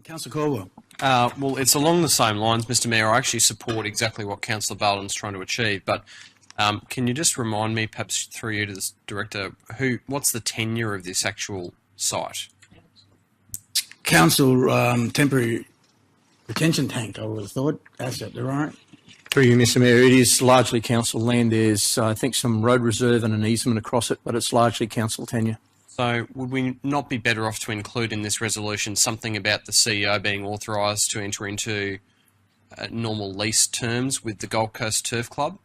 Councillor Caldwell. Well, it's along the same lines, Mr Mayor. I actually support exactly what Councillor Barton's trying to achieve, but can you just remind me, perhaps through you to the Director, what's the tenure of this actual site? Council temporary retention tank, I would have thought. Asset, right? Through you, Mr Mayor, it is largely council land. There's, I think, some road reserve and an easement across it, but it's largely council tenure. So would we not be better off to include in this resolution something about the CEO being authorised to enter into normal lease terms with the Gold Coast Turf Club?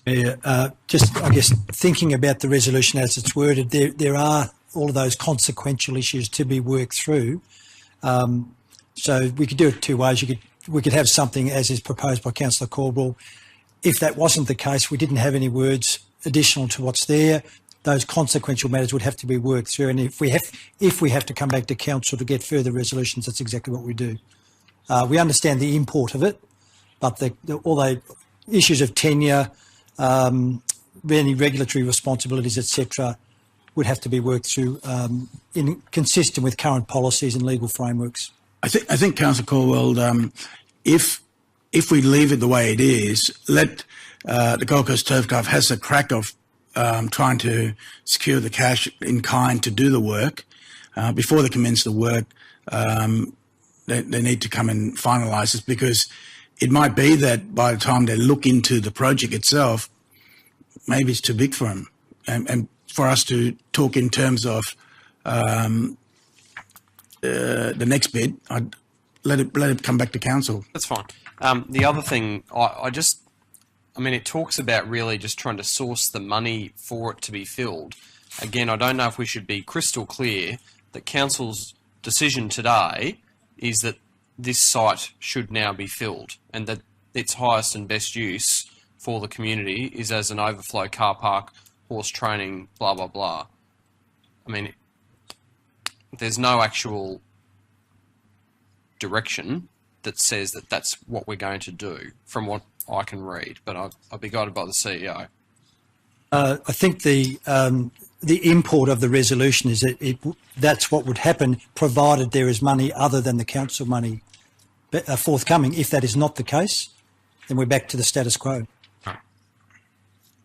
Yeah, just, I guess, thinking about the resolution as it's worded, there are all of those consequential issues to be worked through. So we could do it two ways. We could have something as is proposed by Councillor Caldwell. If that wasn't the case, we didn't have any words additional to what's there, those consequential matters would have to be worked through. And if we have to come back to council to get further resolutions, that's exactly what we do. We understand the import of it, but all the issues of tenure, any regulatory responsibilities, etc., would have to be worked through consistent with current policies and legal frameworks. I think Councillor Caldwell, if we leave it the way it is, let the Gold Coast Turf Club has a crack of trying to secure the cash in kind to do the work. Before they commence the work, they need to come and finalise this, because it might be that by the time they look into the project itself, maybe it's too big for them. And for us to talk in terms of the next bid, I'd let it come back to council. That's fine. The other thing, I mean, it talks about really just trying to source the money for it to be filled. Again, I don't know if we should be crystal clear that council's decision today is that this site should now be filled, and that its highest and best use for the community is as an overflow car park, horse training, blah, blah, blah. I mean, there's no actual direction that says that that's what we're going to do from what I can read, but I'll be guided by the CEO. I think the import of the resolution is that that's what would happen, provided there is money other than the council money forthcoming. If that is not the case, then we're back to the status quo.